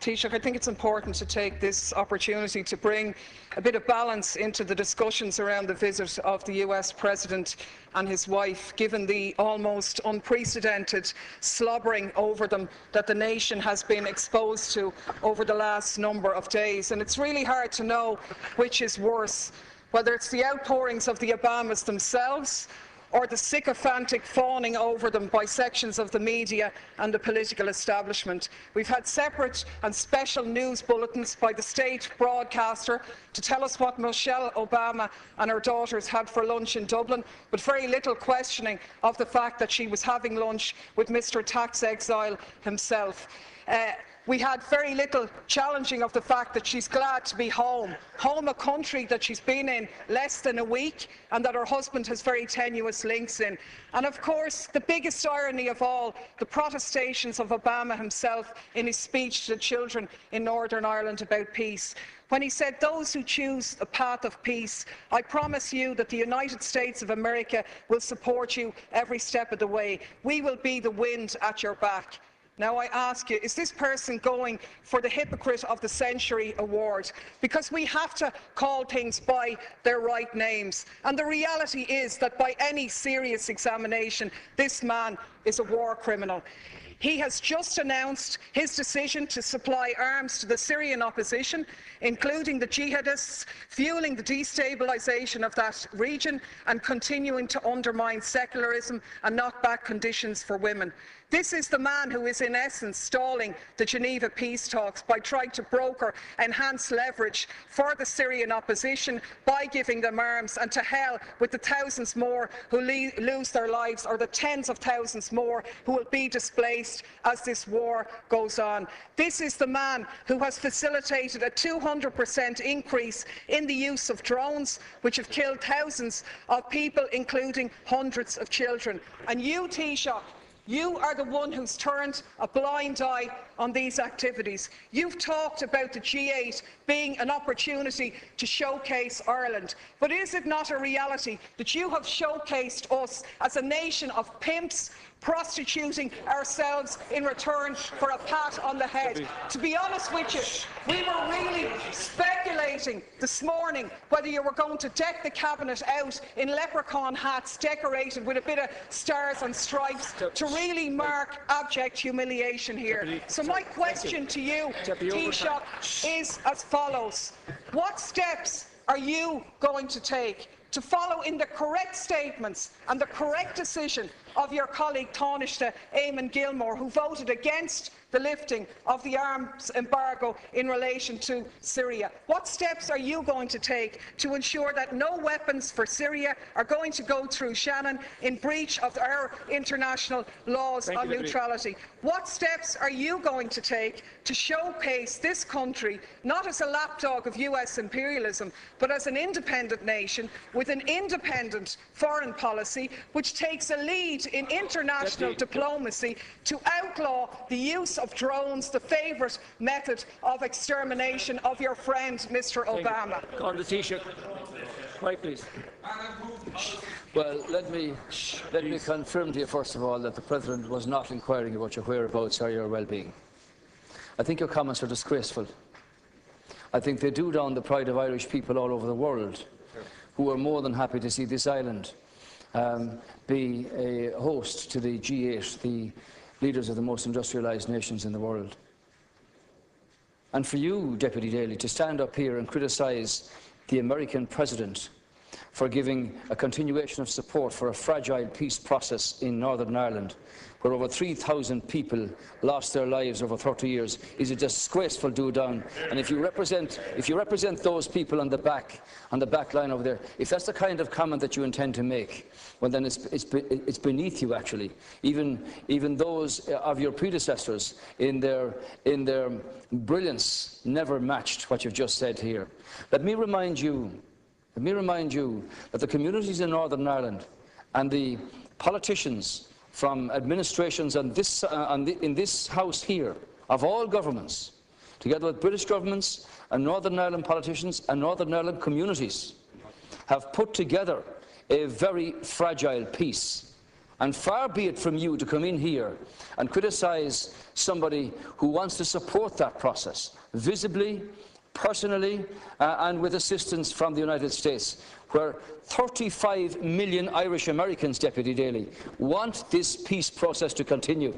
Taoiseach, I think it's important to take this opportunity to bring a bit of balance into the discussions around the visit of the US President and his wife, given the almost unprecedented slobbering over them that the nation has been exposed to over the last number of days. And it's really hard to know which is worse, whether it's the outpourings of the Obamas themselves or the sycophantic fawning over them by sections of the media and the political establishment. We've had separate and special news bulletins by the state broadcaster to tell us what Michelle Obama and her daughters had for lunch in Dublin, but very little questioning of the fact that she was having lunch with Mr. Tax Exile himself. We had very little challenging of the fact that she's glad to be home, a country that she's been in less than a week and that her husband has very tenuous links in. And of course, the biggest irony of all, the protestations of Obama himself in his speech to the children in Northern Ireland about peace, when he said, "Those who choose the path of peace, I promise you that the United States of America will support you every step of the way. We will be the wind at your back." Now I ask you, is this person going for the Hypocrite of the Century award? Because we have to call things by their right names. And the reality is that by any serious examination, this man is a war criminal. He has just announced his decision to supply arms to the Syrian opposition, including the jihadists, fueling the destabilisation of that region and continuing to undermine secularism and knock back conditions for women. This is the man who is in essence stalling the Geneva peace talks by trying to broker enhanced leverage for the Syrian opposition by giving them arms, and to hell with the thousands more who lose their lives, or the tens of thousands more who will be displaced as this war goes on. This is the man who has facilitated a 200% increase in the use of drones, which have killed thousands of people, including hundreds of children. And you, Taoiseach, you are the one who's turned a blind eye on these activities. You've talked about the G8 being an opportunity to showcase Ireland. But is it not a reality that you have showcased us as a nation of pimps, prostituting ourselves in return for a pat on the head? To be honest with you, we were really speculating this morning whether you were going to deck the cabinet out in leprechaun hats decorated with a bit of stars and stripes to really mark abject humiliation here. So my question to you, Taoiseach, is as follows. What steps are you going to take to follow in the correct statements and the correct decision of your colleague Taoiseach Eamon Gilmore, who voted against the lifting of the arms embargo in relation to Syria? What steps are you going to take to ensure that no weapons for Syria are going to go through Shannon in breach of our international laws on neutrality? What steps are you going to take to showcase this country not as a lapdog of US imperialism, but as an independent nation with an independent foreign policy which takes a lead in international diplomacy to outlaw the use of drones, the favourite method of extermination of your friend Mr. Obama? On the Taoiseach. Right, please. Well, let me confirm to you first of all that the President was not inquiring about your whereabouts or your well-being. I think your comments are disgraceful. I think they do down the pride of Irish people all over the world, who are more than happy to see this island be a host to the G8, the leaders of the most industrialised nations in the world. And for you, Deputy Daly, to stand up here and criticise the American President for giving a continuation of support for a fragile peace process in Northern Ireland, where over 3,000 people lost their lives over 30 years, is a disgraceful do-down. And if you represent those people on the back line over there, if that's the kind of comment that you intend to make, well then it's beneath you actually. Even those of your predecessors in their brilliance never matched what you've just said here. Let me remind you that the communities in Northern Ireland and the politicians from administrations in this House here, of all governments, together with British governments and Northern Ireland politicians and Northern Ireland communities, have put together a very fragile peace. And far be it from you to come in here and criticise somebody who wants to support that process, visibly, personally, and with assistance from the United States, where 35 million Irish Americans, Deputy Daly, want this peace process to continue.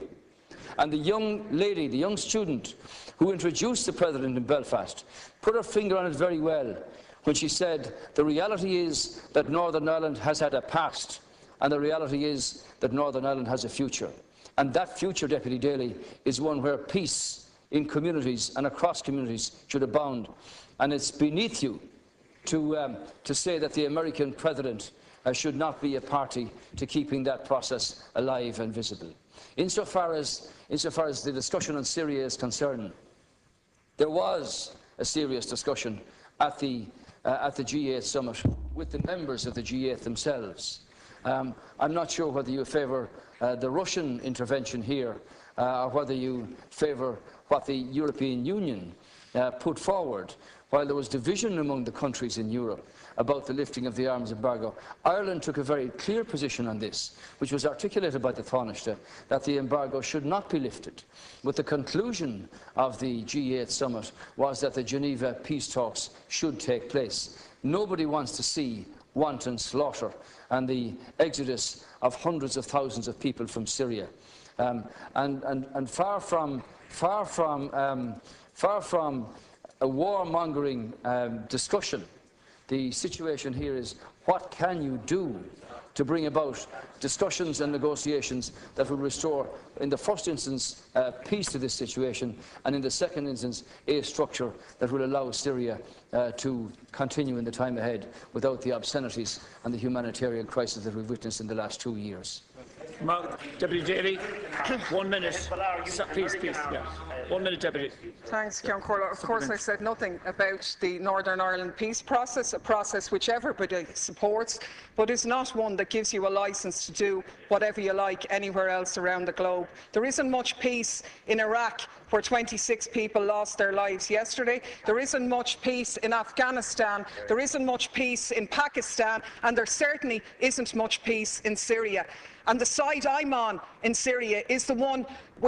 And the young lady, the young student who introduced the President in Belfast, put her finger on it very well when she said, the reality is that Northern Ireland has had a past, and the reality is that Northern Ireland has a future. And that future, Deputy Daly, is one where peace in communities and across communities should abound. And it's beneath you to say that the American President should not be a party to keeping that process alive and visible. Insofar as the discussion on Syria is concerned, there was a serious discussion at the G8 summit with the members of the G8 themselves. I'm not sure whether you favour the Russian intervention here or whether you favour what the European Union put forward. While there was division among the countries in Europe about the lifting of the arms embargo, Ireland took a very clear position on this, which was articulated by the Taoiseach, that the embargo should not be lifted. But the conclusion of the G8 summit was that the Geneva peace talks should take place. Nobody wants to see wanton slaughter and the exodus of hundreds of thousands of people from Syria. And far from a warmongering discussion, the situation here is, what can you do to bring about discussions and negotiations that will restore, in the first instance, peace to this situation, and in the second instance, a structure that will allow Syria to continue in the time ahead without the obscenities and the humanitarian crisis that we've witnessed in the last 2 years. Deputy Daly, 1 minute. Please, yeah. 1 minute, Deputy. Thanks, Ceann Comhairle. Of course, I said nothing about the Northern Ireland peace process, a process which everybody supports, but is not one that gives you a licence to do whatever you like anywhere else around the globe. There isn't much peace in Iraq, where 26 people lost their lives yesterday. There isn't much peace in Afghanistan. There isn't much peace in Pakistan, and there certainly isn't much peace in Syria. And the side I'm on in Syria is the one,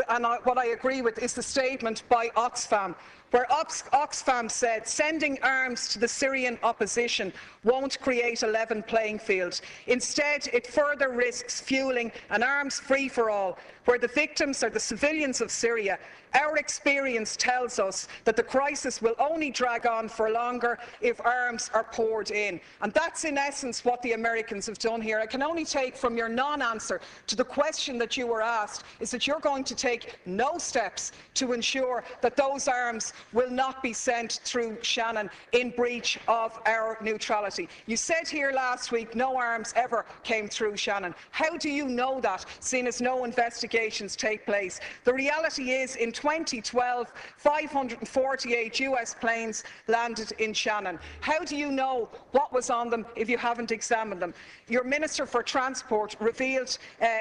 and what I agree with is the statement by Oxfam, where Oxfam said sending arms to the Syrian opposition won't create a level playing field. Instead, it further risks fueling an arms free-for-all, where the victims are the civilians of Syria. Our experience tells us that the crisis will only drag on for longer if arms are poured in. And that's in essence what the Americans have done here. I can only take from your non-answer to the question that you were asked is that you're going to take no steps to ensure that those arms will not be sent through Shannon in breach of our neutrality. You said here last week no arms ever came through Shannon. How do you know that, seeing as no investigations take place? The reality is, in 2012, 548 US planes landed in Shannon. How do you know what was on them if you haven't examined them? Your Minister for Transport revealed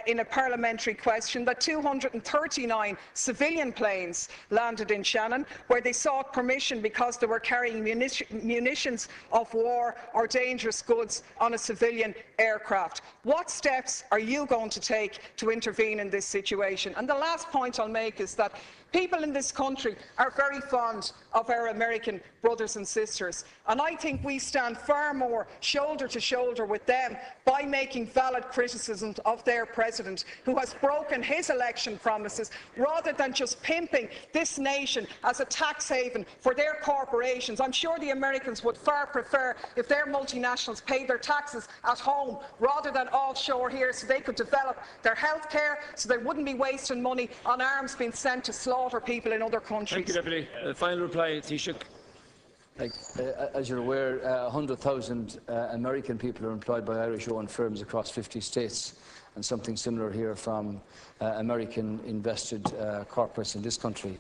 in a parliamentary question that 239 civilian planes landed in Shannon, where they sought permission because they were carrying munitions of war or dangerous goods on a civilian aircraft. What steps are you going to take to intervene in this situation? And the last point I'll make is that people in this country are very fond of our American brothers and sisters, and I think we stand far more shoulder to shoulder with them by making valid criticisms of their president, who has broken his election promises, rather than just pimping this nation as a tax haven for their corporations. I'm sure the Americans would far prefer if their multinationals paid their taxes at home rather than offshore here, so they could develop their health care, so they wouldn't be wasting money on arms being sent to slaughter people in other countries. Thank you, Deputy. Final reply, Taoiseach. As you're aware, 100,000 American people are employed by Irish-owned firms across 50 states, and something similar here from American invested corporates in this country.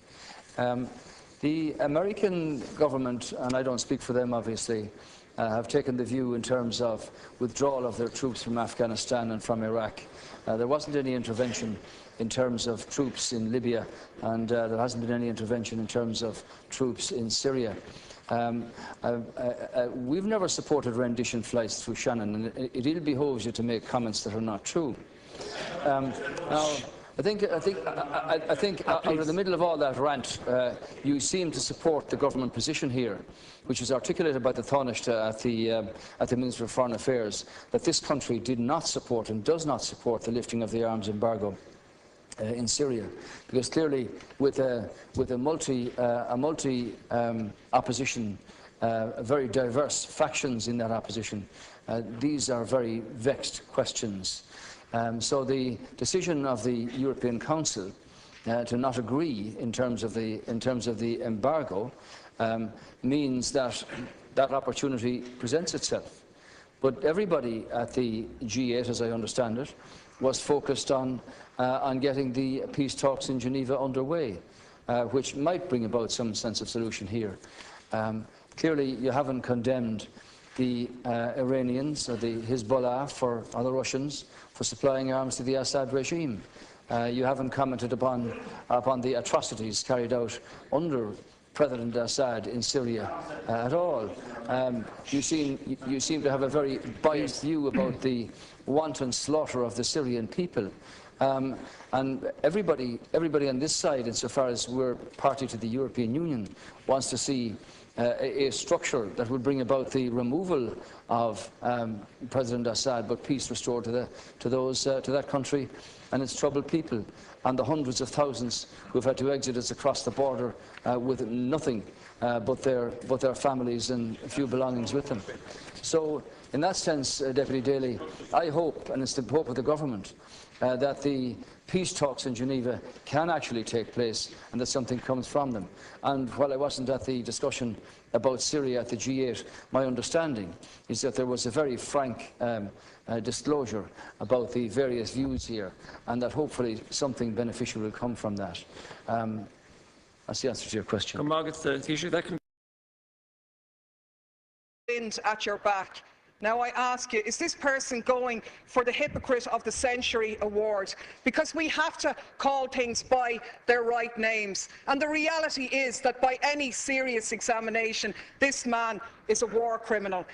The American government, and I don't speak for them obviously, have taken the view in terms of withdrawal of their troops from Afghanistan and from Iraq. There wasn't any intervention in terms of troops in Libya, and there hasn't been any intervention in terms of troops in Syria. We've never supported rendition flights through Shannon, and it ill behoves you to make comments that are not true. Now, I think out of the middle of all that rant, you seem to support the government position here, which was articulated by the Taoiseach at the Minister of Foreign Affairs, that this country did not support and does not support the lifting of the arms embargo in Syria, because clearly, with a multi opposition, very diverse factions in that opposition, these are very vexed questions. So the decision of the European Council to not agree in terms of the embargo means that that opportunity presents itself. But everybody at the G8, as I understand it, was focused on getting the peace talks in Geneva underway, which might bring about some sense of solution here. Clearly, you haven't condemned the Iranians or the Hezbollah or the Russians for supplying arms to the Assad regime. You haven't commented upon the atrocities carried out under President Assad in Syria at all. You seem to have a very biased view about the wanton slaughter of the Syrian people. And everybody on this side, insofar as we're party to the European Union, wants to see a structure that would bring about the removal of President Assad, but peace restored to that country and its troubled people, and the hundreds of thousands who have had to exit us across the border with nothing but their families and a few belongings with them. So, in that sense, Deputy Daly, I hope, and it's the hope of the government, that the peace talks in Geneva can actually take place and that something comes from them. And while I wasn't at the discussion about Syria at the G8, my understanding is that there was a very frank disclosure about the various views here, and that hopefully something beneficial will come from that. That's the answer to your question. Wind at your back. Now I ask you, is this person going for the Hypocrite of the Century award? Because we have to call things by their right names. And the reality is that by any serious examination, this man is a war criminal.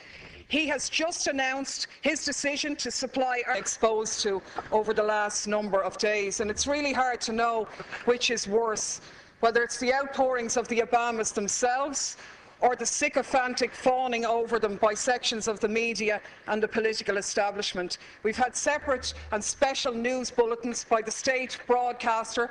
He has just announced his decision to supply exposed to over the last number of days. And it's really hard to know which is worse, whether it's the outpourings of the Obamas themselves or the sycophantic fawning over them by sections of the media and the political establishment. We've had separate and special news bulletins by the state broadcaster.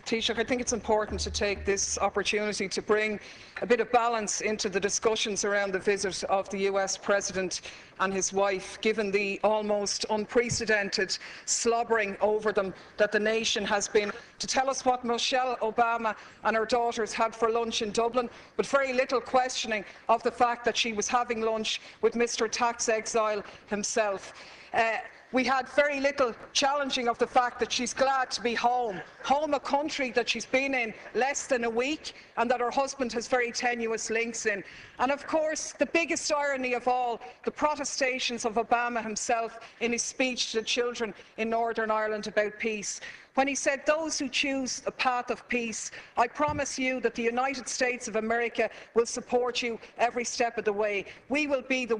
Taoiseach, I think it's important to take this opportunity to bring a bit of balance into the discussions around the visit of the US President and his wife, given the almost unprecedented slobbering over them that the nation has been. To tell us what Michelle Obama and her daughters had for lunch in Dublin, but very little questioning of the fact that she was having lunch with Mr. Tax Exile himself. We had very little challenging of the fact that she's glad to be home, a country that she's been in less than a week and that her husband has very tenuous links in. And of course, the biggest irony of all, the protestations of Obama himself in his speech to the children in Northern Ireland about peace, when he said, "Those who choose a path of peace, I promise you that the United States of America will support you every step of the way. We will be the